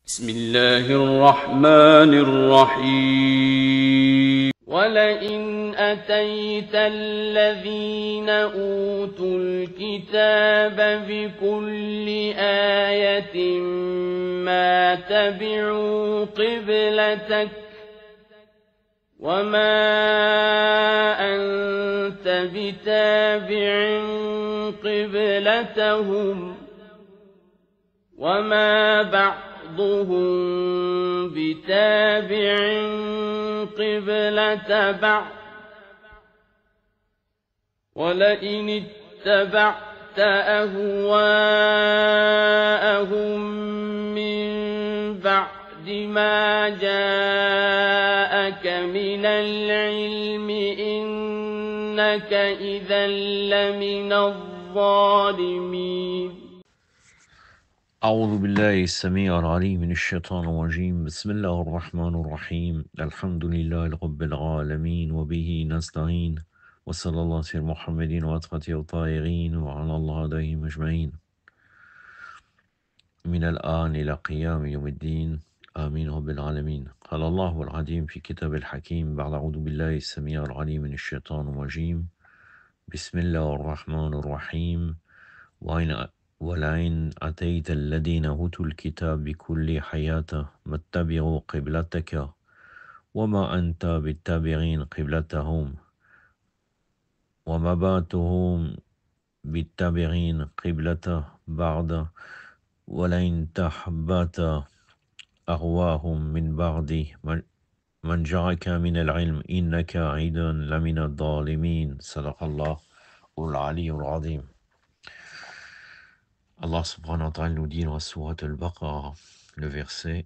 بسم الله الرحمن الرحيم ولئن أتيت الذين أوتوا الكتاب بكل آية ما تبعوا قبلتك وما أنت بتابع قبلتهم وما بعضهم بتابع قبلة بعض ولئن اتبعت أهواءهم من بعد ما جاءك من العلم إنك إذا لمن الظالمين أعوذ بالله السميع العليم من الشيطان الرجيم بسم الله الرحمن الرحيم الحمد لله رب العالمين وبه نستعين وصلى الله على محمد وأطفاله الطاهرين وعلى الله عليهم أجمعين من الآن إلى قيام يوم الدين آمين رب العالمين قال الله العظيم في كتاب الحكيم بعد أعوذ بالله السميع العليم من الشيطان الرجيم بسم الله الرحمن الرحيم ولئن أتيت الذين أوتوا الكتاب بكل حياة ما اتبعوا قبلتك وما أنت بالتابعين قبلتهم وما بعضهم بالتابعين قبلة بعض ولئن تحبت أهواهم من بعد من جاءك من العلم إنك إذا لمن الظالمين صدق الله العلي العظيم. Allah subhanahu wa ta'ala nous dit dans la sourate Al-Baqarah, le verset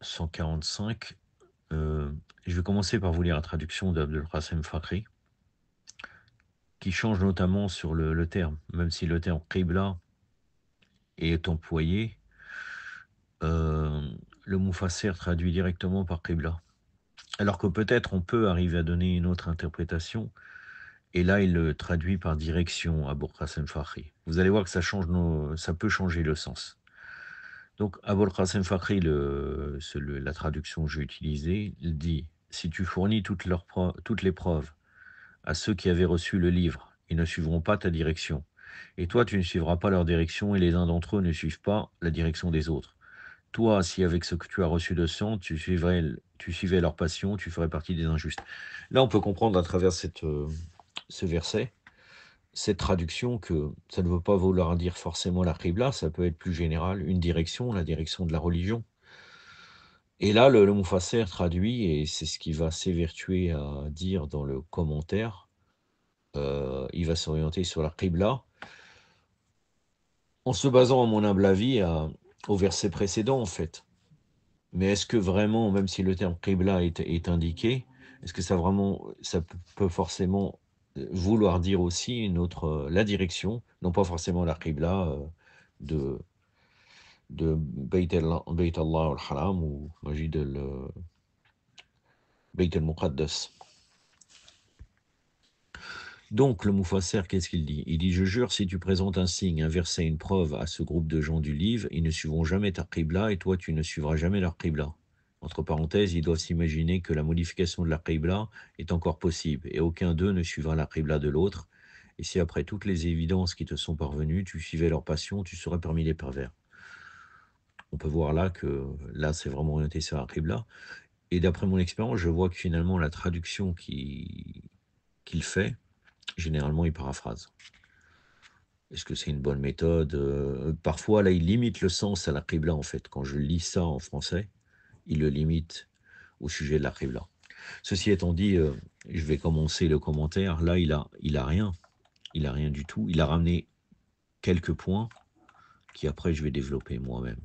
145. Je vais commencer par vous lire la traduction d'Abdul Qasim Fakhri, qui change notamment sur le terme, même si le terme Qibla est employé, le Mufassir traduit directement par Qibla. Alors que peut-être on peut arriver à donner une autre interprétation, et là il le traduit par direction, Abul Qasim Fakhri. Vous allez voir que ça peut changer le sens. Donc Abul Qasim Fakhri, la traduction que j'ai utilisée, il dit « Si tu fournis toutes les preuves à ceux qui avaient reçu le livre, ils ne suivront pas ta direction. Et toi, tu ne suivras pas leur direction, et les uns d'entre eux ne suivent pas la direction des autres. Toi, si avec ce que tu as reçu de sang, tu suivais leur passion, tu ferais partie des injustes. » Là, on peut comprendre à travers ce verset, cette traduction, que ça ne veut pas vouloir dire forcément la Qibla, ça peut être plus général, une direction, la direction de la religion. Et là, le Mufassir traduit, et c'est ce qu'il va s'évertuer à dire dans le commentaire, il va s'orienter sur la Qibla, en se basant, à mon humble avis, au verset précédent, en fait. Mais est-ce que vraiment, même si le terme Qibla est indiqué, est-ce que ça peut forcément vouloir dire aussi la direction, non pas forcément la Qibla de Bayt Allah al-Haram ou Majid Bayt al-Muqaddas. Donc le Mufassir, qu'est-ce qu'il dit? Il dit « Je jure, si tu présentes un signe, un verset, une preuve à ce groupe de gens du livre, ils ne suivront jamais ta Qibla et toi tu ne suivras jamais leur Qibla. » Entre parenthèses, ils doivent s'imaginer que la modification de la Qibla est encore possible et aucun d'eux ne suivra la Qibla de l'autre. Et si après toutes les évidences qui te sont parvenues, tu suivais leur passion, tu serais parmi les pervers. On peut voir là que c'est vraiment orienté sur la Qibla. Et d'après mon expérience, je vois que finalement la traduction qu'il fait, généralement il paraphrase. Est-ce que c'est une bonne méthode? Parfois là il limite le sens à la Qibla en fait. Quand je lis ça en français, il le limite au sujet de la Qibla. Ceci étant dit, je vais commencer le commentaire. Là, il a rien. Il a rien du tout. Il a ramené quelques points qui après je vais développer moi-même.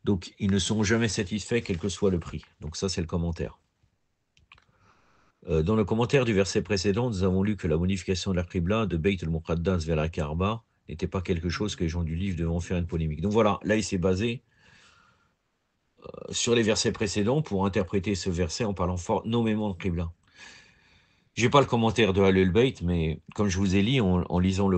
Donc, ils ne seront jamais satisfaits quel que soit le prix. Donc ça, c'est le commentaire. Dans le commentaire du verset précédent, nous avons lu que la modification de la Qibla de Bayt al-Muqaddas vers la Kaaba n'était pas quelque chose que les gens du livre devaient faire une polémique. Donc voilà, là, il s'est basé sur les versets précédents pour interpréter ce verset en parlant fort nommément de Qibla. Je n'ai pas le commentaire de Ahlul Bayt, mais comme je vous ai dit, en lisant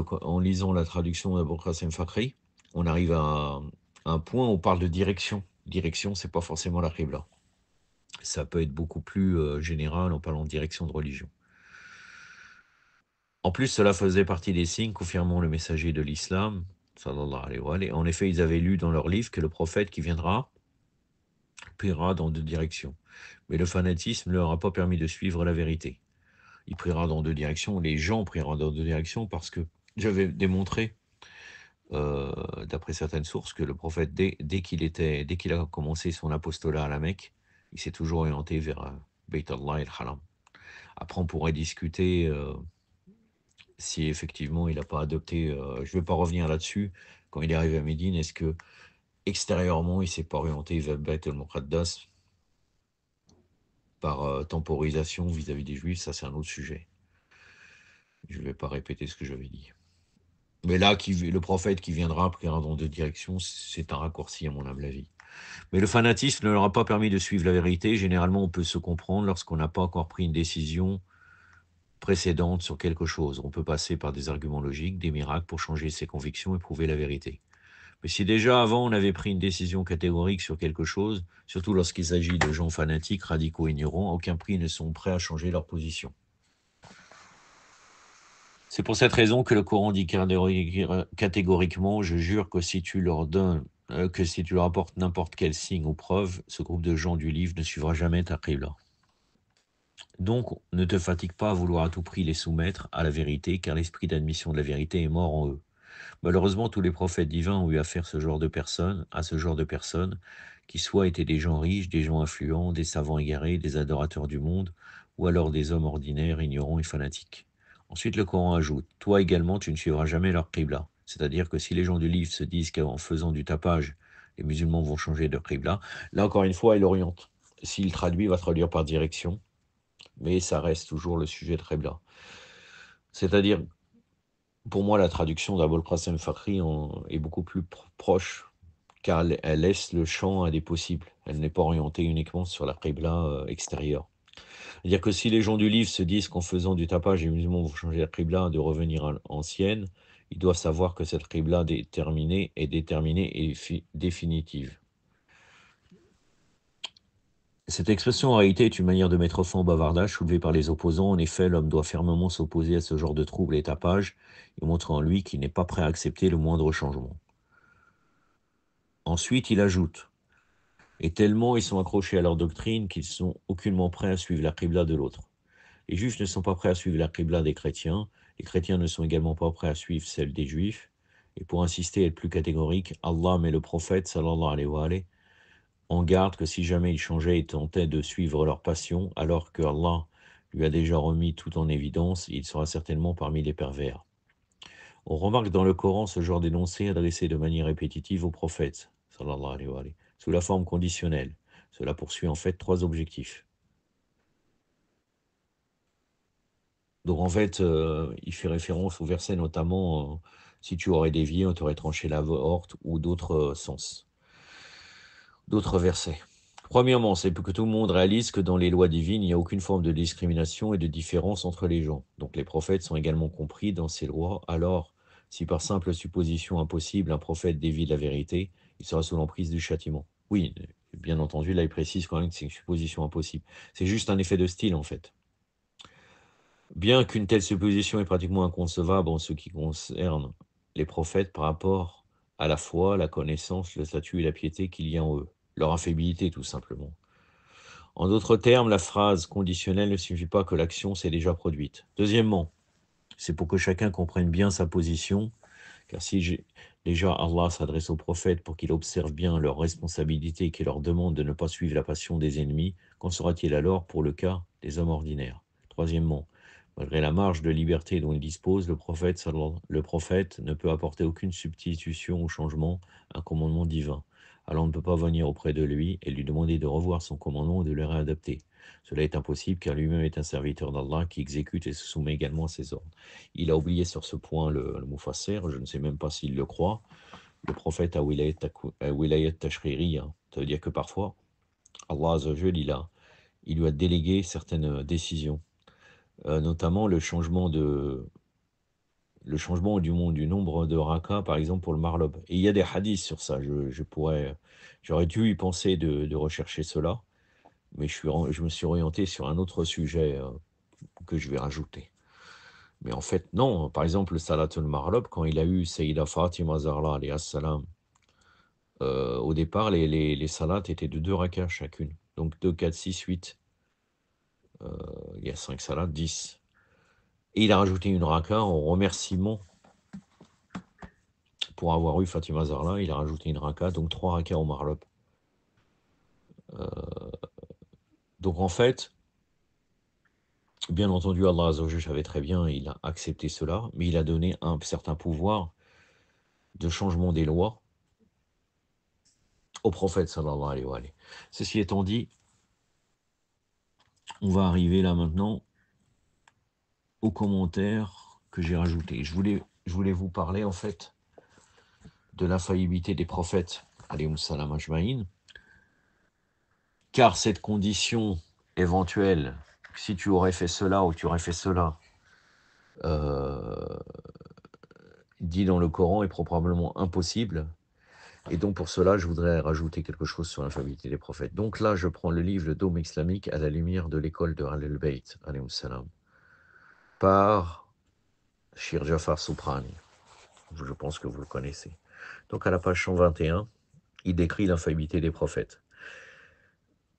la traduction d'Abul Qasim Fakhri, on arrive à un point où on parle de direction. Direction, c'est pas forcément la Qibla. Ça peut être beaucoup plus général en parlant de direction de religion. En plus, cela faisait partie des signes confirmant le messager de l'islam, sallallahu alayhi wa sallam. En effet, ils avaient lu dans leur livre que le prophète qui viendra priera dans deux directions. Mais le fanatisme ne leur a pas permis de suivre la vérité. Il priera dans deux directions, les gens prieront dans deux directions parce que j'avais démontré, d'après certaines sources, que le prophète, dès qu'il a commencé son apostolat à la Mecque, il s'est toujours orienté vers Bayt Allah et al-Haram. Après, on pourrait discuter si effectivement il n'a pas adopté, je ne vais pas revenir là-dessus, quand il est arrivé à Médine, est-ce que extérieurement il s'est pas orienté vers Bayt al-Muqaddas par temporisation vis-à-vis des Juifs, ça c'est un autre sujet. Je ne vais pas répéter ce que j'avais dit. Mais là, le prophète qui viendra priera dans deux directions, c'est un raccourci à mon humble avis. Mais le fanatisme ne leur a pas permis de suivre la vérité. Généralement, on peut se comprendre lorsqu'on n'a pas encore pris une décision précédente sur quelque chose. On peut passer par des arguments logiques, des miracles pour changer ses convictions et prouver la vérité. Mais si déjà avant on avait pris une décision catégorique sur quelque chose, surtout lorsqu'il s'agit de gens fanatiques, radicaux, ignorants, à aucun prix ils ne sont prêts à changer leur position. C'est pour cette raison que le Coran dit catégoriquement, je jure que si tu leur apportes n'importe quel signe ou preuve, ce groupe de gens du livre ne suivra jamais ta qibla. Donc, ne te fatigue pas à vouloir à tout prix les soumettre à la vérité, car l'esprit d'admission de la vérité est mort en eux. Malheureusement, tous les prophètes divins ont eu affaire à ce genre de personnes, qui soit étaient des gens riches, des gens influents, des savants égarés, des adorateurs du monde, ou alors des hommes ordinaires, ignorants et fanatiques. Ensuite, le Coran ajoute, « Toi également, tu ne suivras jamais leur qibla ». C'est-à-dire que si les gens du livre se disent qu'en faisant du tapage, les musulmans vont changer de qibla, là encore une fois, il oriente. S'il traduit, il va traduire par direction, mais ça reste toujours le sujet de qibla. C'est-à-dire, pour moi, la traduction d'Abul Qasim Fakhri est beaucoup plus proche, car elle laisse le champ à des possibles. Elle n'est pas orientée uniquement sur la qibla extérieure. C'est-à-dire que si les gens du livre se disent qu'en faisant du tapage, les musulmans vont changer la qibla, de revenir à l'ancienne, ils doivent savoir que cette qibla déterminée et définitive. Cette expression en réalité est une manière de mettre fin au bavardage soulevé par les opposants. En effet, l'homme doit fermement s'opposer à ce genre de troubles et tapages et montrer en lui qu'il n'est pas prêt à accepter le moindre changement. Ensuite, il ajoute, et tellement ils sont accrochés à leur doctrine qu'ils sont aucunement prêts à suivre la qibla de l'autre. Les juifs ne sont pas prêts à suivre la qibla des chrétiens, les chrétiens ne sont également pas prêts à suivre celle des juifs, et pour insister et être plus catégorique, Allah met le prophète, sallallahu alayhi wa sallam, en garde que si jamais ils changeaient et tentaient de suivre leur passion, alors que Allah lui a déjà remis tout en évidence, il sera certainement parmi les pervers. On remarque dans le Coran ce genre d'énoncé adressé de manière répétitive au prophète, sallallahu alayhi wa sallam, sous la forme conditionnelle. Cela poursuit en fait trois objectifs. Donc en fait, il fait référence au verset notamment si tu aurais dévié, on t'aurait tranché la horte, ou d'autres sens, d'autres versets. Premièrement, c'est pour que tout le monde réalise que dans les lois divines, il n'y a aucune forme de discrimination et de différence entre les gens. Donc les prophètes sont également compris dans ces lois. Alors, si par simple supposition impossible, un prophète dévie de la vérité, il sera sous l'emprise du châtiment. Oui, bien entendu, là il précise quand même que c'est une supposition impossible. C'est juste un effet de style en fait. Bien qu'une telle supposition est pratiquement inconcevable en ce qui concerne les prophètes par rapport à la foi, la connaissance, le statut et la piété qu'il y a en eux, leur affabilité tout simplement. En d'autres termes, la phrase conditionnelle ne signifie pas que l'action s'est déjà produite. Deuxièmement, c'est pour que chacun comprenne bien sa position, car si déjà Allah s'adresse aux prophètes pour qu'ils observent bien leurs responsabilités et qu'il leur demande de ne pas suivre la passion des ennemis, qu'en sera-t-il alors pour le cas des hommes ordinaires? Troisièmement, malgré la marge de liberté dont il dispose, le prophète ne peut apporter aucune substitution ou changement à un commandement divin. Alors on ne peut pas venir auprès de lui et lui demander de revoir son commandement ou de le réadapter. Cela est impossible car lui-même est un serviteur d'Allah qui exécute et se soumet également à ses ordres. Il a oublié sur ce point le Mufassir, je ne sais même pas s'il le croit. Le prophète a wilayat tashririya. Ça veut dire que parfois, Allah Azzawajal, il lui a délégué certaines décisions. Notamment le changement de le changement du nombre de rakas, par exemple, pour le marlob. Et il y a des hadiths sur ça. J'aurais dû y penser de rechercher cela, mais je me suis orienté sur un autre sujet que je vais rajouter. Mais en fait, non. Par exemple, le Salatul Marlob, quand il a eu Sayyida Fatima Zahra, alayha salam, au départ, les salats étaient de 2 rakas chacune. Donc 2, 4, 6, 8. Il y a 5 salats, 10. Et il a rajouté une raka en remerciement pour avoir eu Fatima Zahra. Il a rajouté une raka, donc 3 rakas au marlob. Donc en fait, bien entendu, Allah Azzawajal savait très bien, il a accepté cela, mais il a donné un certain pouvoir de changement des lois au prophète sallallahu alayhi wa alayhi. Ceci étant dit, on va arriver là maintenant aux commentaires que j'ai rajoutés. Je voulais vous parler en fait de l'infaillibilité des prophètes, alayhim salam ajma'in, car cette condition éventuelle, si tu aurais fait cela ou tu aurais fait cela, dit dans le Coran, est probablement impossible. Et donc pour cela, je voudrais rajouter quelque chose sur l'infaillibilité des prophètes. Donc là, je prends le livre Le Dôme islamique à la lumière de l'école de Ahl al-Bayt, alayhim salam, par Shir Jafar Souprani. Je pense que vous le connaissez. Donc à la page 121, il décrit l'infaillibilité des prophètes.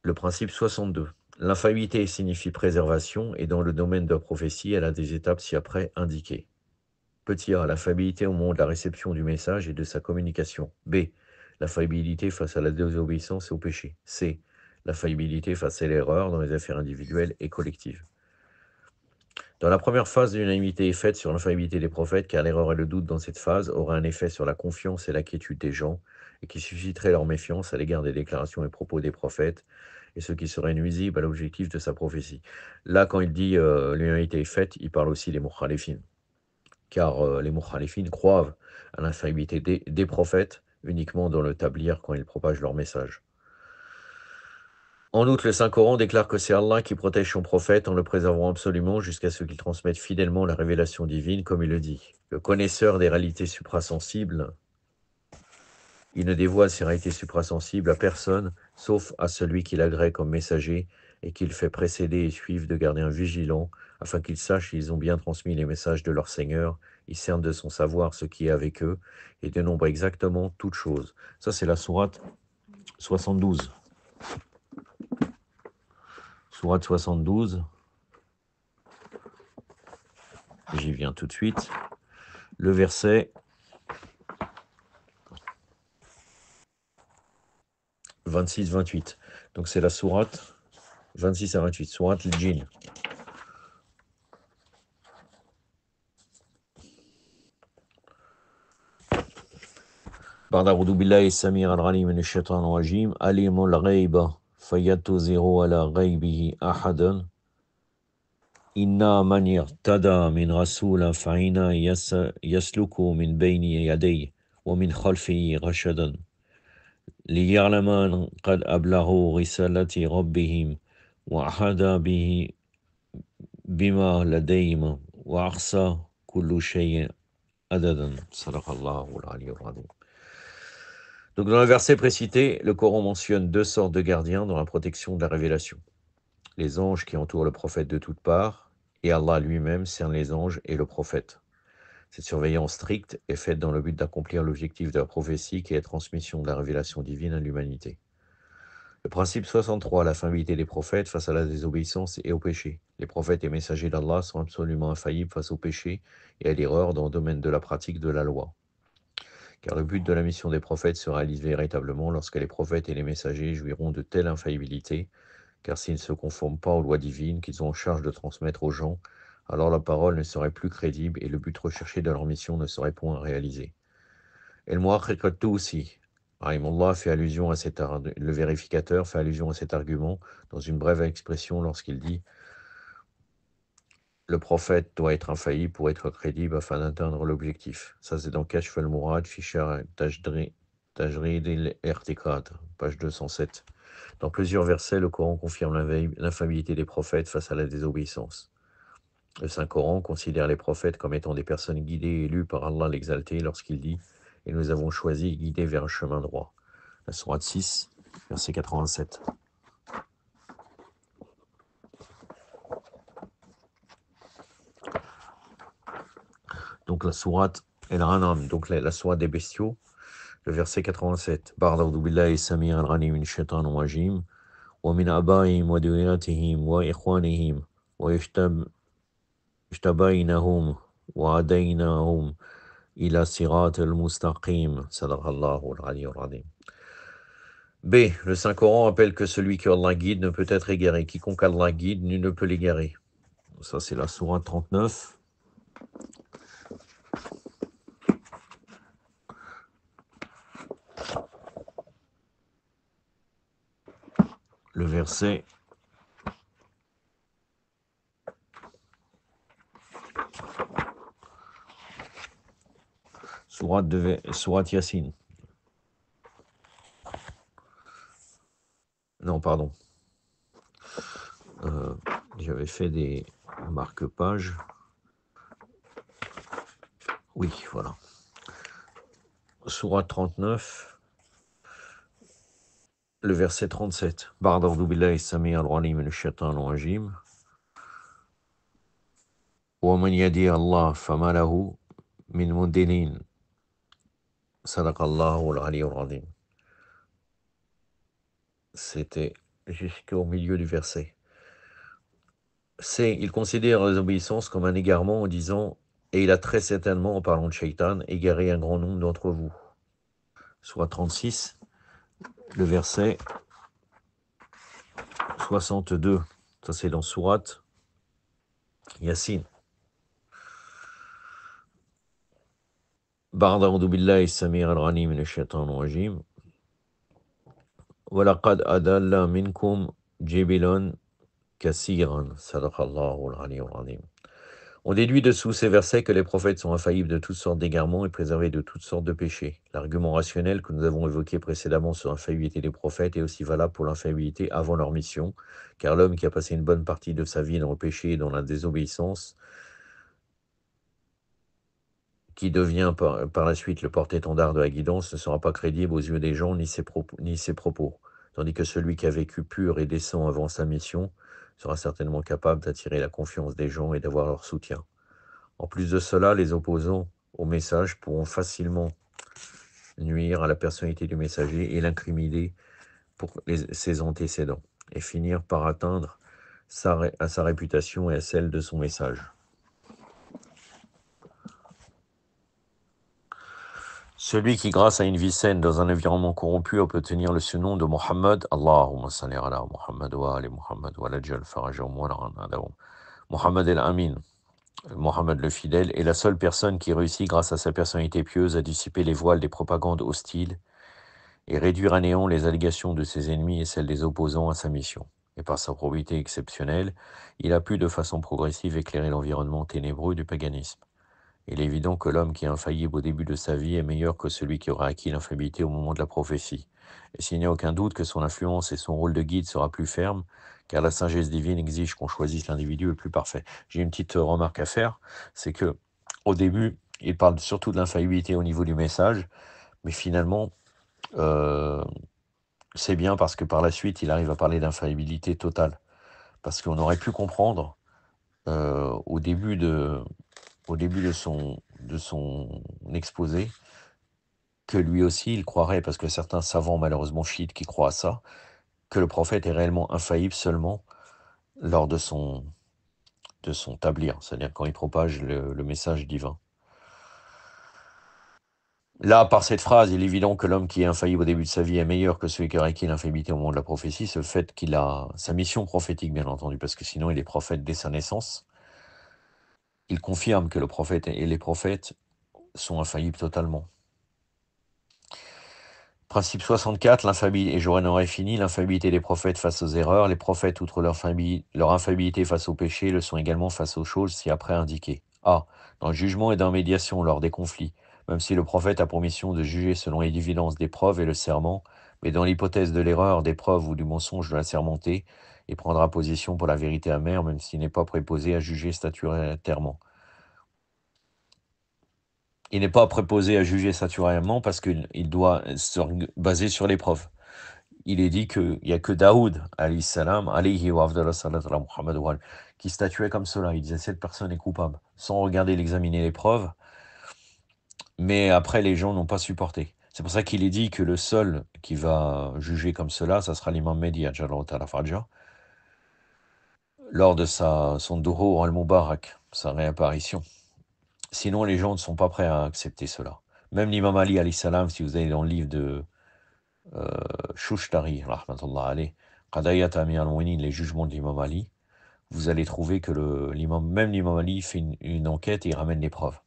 Le principe 62. L'infaillibilité signifie préservation et dans le domaine de la prophétie, elle a des étapes ci-après indiquées. Petit a, la faillibilité au moment de la réception du message et de sa communication. B, la faillibilité face à la désobéissance et au péché. C, la faillibilité face à l'erreur dans les affaires individuelles et collectives. Dans la première phase, l'unanimité est faite sur l'infaillibilité des prophètes, car l'erreur et le doute dans cette phase auraient un effet sur la confiance et l'inquiétude des gens, et qui susciterait leur méfiance à l'égard des déclarations et propos des prophètes, et ce qui serait nuisible à l'objectif de sa prophétie. Là, quand il dit l'unanimité est faite, il parle aussi des mukhalifin, car les mukhalifin croient à l'infaillibilité des prophètes uniquement dans le tablir quand ils propagent leur message. En outre, le Saint-Coran déclare que c'est Allah qui protège son prophète en le préservant absolument jusqu'à ce qu'il transmette fidèlement la révélation divine, comme il le dit. Le connaisseur des réalités suprasensibles, il ne dévoile ces réalités suprasensibles à personne, sauf à celui qui l'agrée comme messager et qu'il fait précéder et suivre de gardien vigilant, afin qu'ils sachent s'ils ont bien transmis les messages de leur Seigneur, ils cernent de son savoir ce qui est avec eux, et dénombrent exactement toutes choses. Ça, c'est la sourate 72. Sourate 72, j'y viens tout de suite. Le verset 26-28. Donc c'est la sourate 26 à 28, sourate al-Jinn. بعد أعوذ بالله السميع العليم من الشيطان الرجيم عليم الغيب فينتظر على غيبه أحدا إنا من ارتدى من رسول فإنا يسلك من بين يديه ومن خلفه رشدا ليعلم أن قد أبلغوا رسالة ربهم وأحاط به بما لديهم وأحصى كل شيء عددا صدق الله العلي العظيم. Donc dans le verset précité, le Coran mentionne 2 sortes de gardiens dans la protection de la révélation. Les anges qui entourent le prophète de toutes parts, et Allah lui-même cerne les anges et le prophète. Cette surveillance stricte est faite dans le but d'accomplir l'objectif de la prophétie qui est la transmission de la révélation divine à l'humanité. Le principe 63, la faillibilité des prophètes face à la désobéissance et au péché. Les prophètes et messagers d'Allah sont absolument infaillibles face au péché et à l'erreur dans le domaine de la pratique de la loi. Car le but de la mission des prophètes se réalise véritablement lorsque les prophètes et les messagers jouiront de telle infaillibilité, car s'ils ne se conforment pas aux lois divines qu'ils ont en charge de transmettre aux gens, alors la parole ne serait plus crédible et le but recherché de leur mission ne serait point réalisé. Et le Muhaqiq al-Tusi, rahimahullah, fait allusion à le vérificateur fait allusion à cet argument dans une brève expression lorsqu'il dit le prophète doit être infaillible pour être crédible afin d'atteindre l'objectif. Ça, c'est dans Kashf al-Murad, Fisher Tajrid al-Irtiqad, page 207. Dans plusieurs versets, le Coran confirme l'infaillibilité des prophètes face à la désobéissance. Le Saint-Coran considère les prophètes comme étant des personnes guidées et élues par Allah l'exalté lorsqu'il dit « Et nous avons choisi et guidé vers un chemin droit ». La sourate 6, verset 87. Donc la sourate El-An'am, donc la sourate des bestiaux, le verset 87. Ba'da'udhu billahi samir al-ghani min shaitan rajim wa min abaihim wa duriyatihim wa ikhwanihim wa ishtabainahum wa adainahum ila sirat al-mustaqim. Sadaqallahu al-aliyyul azim. B. Le Saint-Coran appelle que celui que Allah guide ne peut être égaré. Quiconque Allah guide, nul ne peut l'égarer. Ça, c'est la sourate 39. Le verset sourate Yassine. Non, pardon. J'avais fait des marque-pages. Oui, voilà. Sourate 39, le verset 37. Ba'da'udhu billahi sami al-alim min ash-shaytan rajim. Wa man yadi Allah fama lahu min mudillin. Sadaqallahu al-aliyyul azim. C'était jusqu'au milieu du verset. C. Il considère la désobéissance comme un égarement en disant « Et il a très certainement, en parlant de Shaitan, égaré un grand nombre d'entre vous ». Soit 36, le verset 62. Ça, c'est dans Sourate Yassine. Ba'da'udhu billahi samir al-ghani min ash-shaytan rajim. Wa laqad adalla minkum jibilan kasiran. Sadaqallahu al-aliyyul azim. On déduit dessous ces versets que les prophètes sont infaillibles de toutes sortes d'égarements et préservés de toutes sortes de péchés. L'argument rationnel que nous avons évoqué précédemment sur l'infaillibilité des prophètes est aussi valable pour l'infaillibilité avant leur mission, car l'homme qui a passé une bonne partie de sa vie dans le péché et dans la désobéissance, qui devient par la suite le porte-étendard de la guidance, ne sera pas crédible aux yeux des gens ni ses propos, tandis que celui qui a vécu pur et décent avant sa mission sera certainement capable d'attirer la confiance des gens et d'avoir leur soutien. En plus de cela, les opposants au message pourront facilement nuire à la personnalité du messager et l'incriminer pour ses antécédents, et finir par atteindre à sa réputation et à celle de son message. Celui qui, grâce à une vie saine dans un environnement corrompu, peut obtenir le surnom de Muhammad, Allahumma salli ala Muhammad wa ali Muhammad wa lajal farajahum wa la'anadahum. Muhammad el-Amin, Mohammed le fidèle, est la seule personne qui réussit, grâce à sa personnalité pieuse, à dissiper les voiles des propagandes hostiles et réduire à néant les allégations de ses ennemis et celles des opposants à sa mission. Et par sa probité exceptionnelle, il a pu de façon progressive éclairer l'environnement ténébreux du paganisme. Il est évident que l'homme qui est infaillible au début de sa vie est meilleur que celui qui aura acquis l'infaillibilité au moment de la prophétie. Et s'il n'y a aucun doute que son influence et son rôle de guide sera plus ferme, car la sagesse divine exige qu'on choisisse l'individu le plus parfait. J'ai une petite remarque à faire, c'est que au début, il parle surtout de l'infaillibilité au niveau du message, mais finalement, c'est bien parce que par la suite, il arrive à parler d'infaillibilité totale. Parce qu'on aurait pu comprendre au début de son exposé que lui aussi, il croirait, parce que certains savants malheureusement chiites qui croient à ça, que le prophète est réellement infaillible seulement lors de son tablir, c'est-à-dire quand il propage le message divin. Là, par cette phrase, il est évident que l'homme qui est infaillible au début de sa vie est meilleur que celui qui a acquis l'infaillibilité au moment de la prophétie, ce fait qu'il a sa mission prophétique, bien entendu, parce que sinon il est prophète dès sa naissance. Il confirme que le prophète et les prophètes sont infaillibles totalement. Principe 64, l'infaillibilité, et j'en aurais fini, l'infaillibilité des prophètes face aux erreurs. Les prophètes, outre leur infaillibilité face au péché, le sont également face aux choses ci-après indiquées. A. Dans le jugement et dans la médiation lors des conflits, même si le prophète a pour mission de juger selon l'évidence des preuves et le serment, mais dans l'hypothèse de l'erreur, des preuves ou du mensonge de l'assermenté, et prendra position pour la vérité amère, même s'il n'est pas préposé à juger statutairement. Il n'est pas préposé à juger statutairement parce qu'il doit se baser sur les preuves. Il est dit qu'il n'y a que Daoud, alayhi salam, alayhi wa afdallah salat ala Muhammad wa qui statuait comme cela. Il disait cette personne est coupable, sans regarder, l'examiner les preuves. Mais après, les gens n'ont pas supporté. C'est pour ça qu'il est dit que le seul qui va juger comme cela, ça sera l'imam Mehdi, ajallahu ta'ala farja, lors de son Duhur al-Mubarak, sa réapparition. Sinon, les gens ne sont pas prêts à accepter cela. Même l'imam Ali, alayhi salam, si vous allez dans le livre de Shushtari, rahmatullah alayh, Qadayat Amir al-Mu'minin, les jugements de l'imam Ali, vous allez trouver que même l'imam Ali fait une enquête et il ramène les preuves.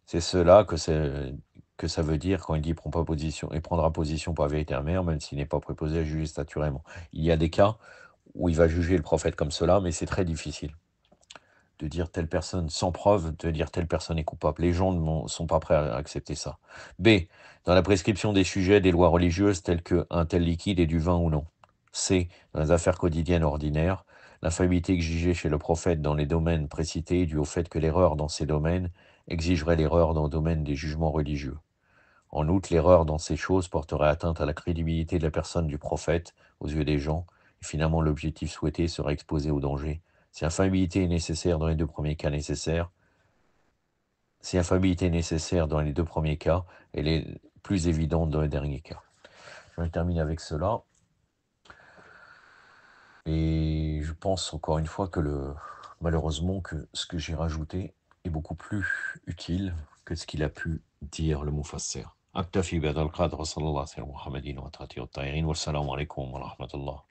C'est cela que ça veut dire quand il dit prendra position pour la vérité amère, même s'il n'est pas préposé à juger statutairement. Il y a des cas où il va juger le prophète comme cela, mais c'est très difficile de dire telle personne, sans preuve, de dire telle personne est coupable. Les gens ne sont pas prêts à accepter ça. B. Dans la prescription des sujets des lois religieuses telles qu'un tel liquide est du vin ou non. C. Dans les affaires quotidiennes ordinaires, l'infaillibilité exigée chez le prophète dans les domaines précités est due au fait que l'erreur dans ces domaines exigerait l'erreur dans le domaine des jugements religieux. En outre, l'erreur dans ces choses porterait atteinte à la crédibilité de la personne du prophète aux yeux des gens, et finalement l'objectif souhaité serait exposé au danger. Si infaillibilité est nécessaire dans les deux premiers cas, elle est plus évidente dans les derniers cas. Je vais terminer avec cela. Et je pense encore une fois que malheureusement que ce que j'ai rajouté est beaucoup plus utile que ce qu'il a pu dire le Mufassir. أكتفي بهذا القدر وصلى الله على محمد وعلى آله الطاهرين والسلام عليكم ورحمة الله